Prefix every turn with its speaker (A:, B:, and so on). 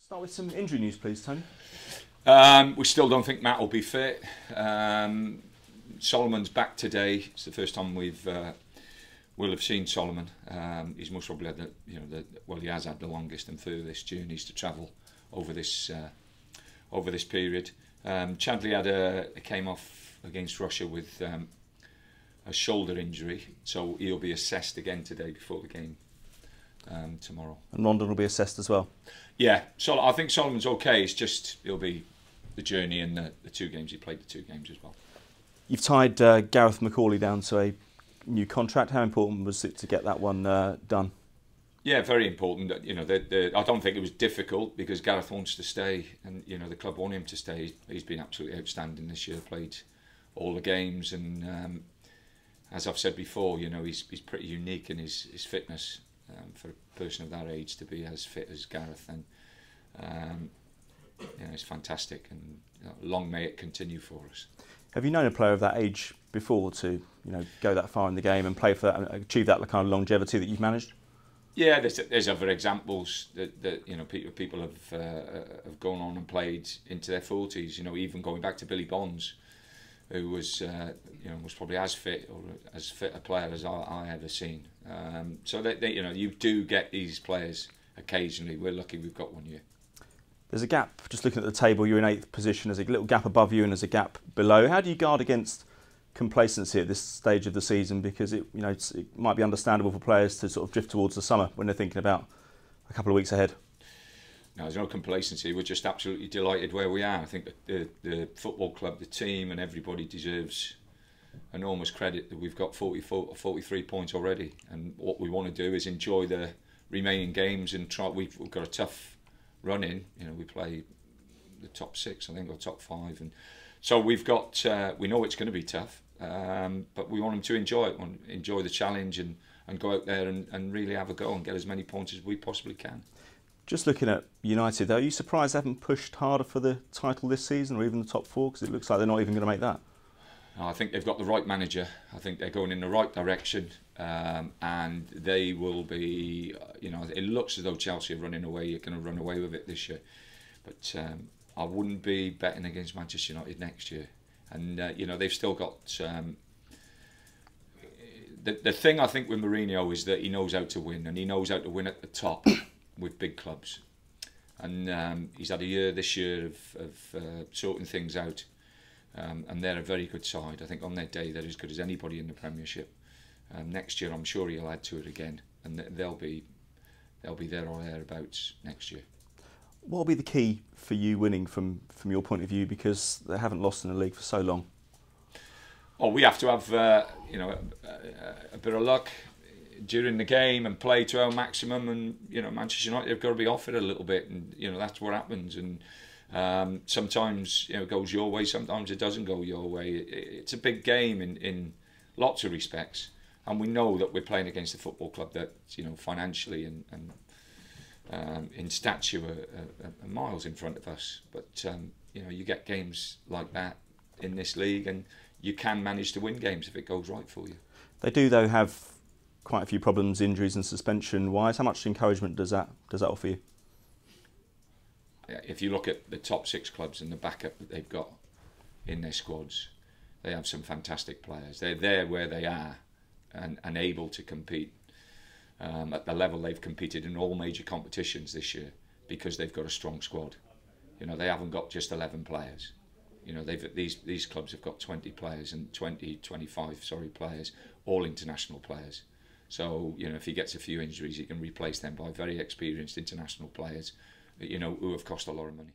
A: Start with some injury news, please, Tony.
B: We still don't think Matt will be fit. Solomon's back today. It's the first time we'll have seen Solomon. He's most probably had he has had the longest and furthest journeys to travel over this period. Chadley came off against Russia with a shoulder injury, so he'll be assessed again today before the game tomorrow.
A: And London will be assessed as well.
B: Yeah, so I think Solomon's okay. It's just it'll be the journey and the 2 games. He played the 2 games as well. You've
A: tied Gareth McCauley down to a new contract. How important was it to get that one done?
B: Yeah, very important. I don't think it was difficult because Gareth wants to stay, and the club want him to stay. He's been absolutely outstanding this year. Played all the games, and as I've said before, he's pretty unique in his fitness for a person of that age to be as fit as Gareth, and it's fantastic. And long may it continue for us.
A: Have you known a player of that age before to go that far in the game and play for that and achieve that kind of longevity that you've managed?
B: Yeah, there's other examples that people have gone on and played into their 40s. Even going back to Billy Bonds, who was was probably as fit a player as I ever seen. So that you do get these players occasionally. We're lucky we've got one here.
A: There's a gap. Just looking at the table, you're in 8th position. There's a little gap above you and there's a gap below. How do you guard against complacency at this stage of the season? Because it might be understandable for players to sort of drift towards the summer when they're thinking about a couple of weeks ahead.
B: No, there's no complacency. We're just absolutely delighted where we are. I think that the football club, the team, and everybody deserves enormous credit that we've got 43 points already. And what we want to do is enjoy the remaining games and try. We've got a tough run in. We play the top 6, I think, or top 5, and so we've got. We know it's going to be tough, but we want them to enjoy it, enjoy the challenge, and go out there and really have a go and get as many points as we possibly can.
A: Just looking at United, though, are you surprised they haven't pushed harder for the title this season, or even the top 4? Because it looks like they're not even going to make that.
B: I think they've got the right manager. I think they're going in the right direction, and they will be. It looks as though Chelsea are running away. You're going to run away with it this year, but I wouldn't be betting against Manchester United next year. And they've still got. The thing I think with Mourinho is that he knows how to win, and he knows how to win at the top with big clubs. And he's had a year this year of sorting things out. And they're a very good side. I think on their day they're as good as anybody in the Premiership. Next year I'm sure he'll add to it again, and they'll be there or thereabouts next year.
A: What will be the key for you winning from your point of view, because they haven't lost in the league for so long?
B: Oh, we have to have a bit of luck during the game and play to our maximum, and Manchester United have got to be off it a little bit, and that's what happens. And sometimes it goes your way, sometimes it doesn't go your way. It's a big game in lots of respects, and we know that we're playing against a football club that financially and in stature are miles in front of us. But you get games like that in this league, and you can manage to win games if it goes right for you.
A: They do, though, have quite a few problems, injuries and suspension wise. How much encouragement does that offer you?
B: If you look at the top 6 clubs and the backup that they've got in their squads, they have some fantastic players. They're there where they are and able to compete at the level they've competed in all major competitions this year, because they've got a strong squad. They haven't got just 11 players. These clubs have got 20 players and 25 players, all international players. So if he gets a few injuries, he can replace them by very experienced international players who have cost a lot of money.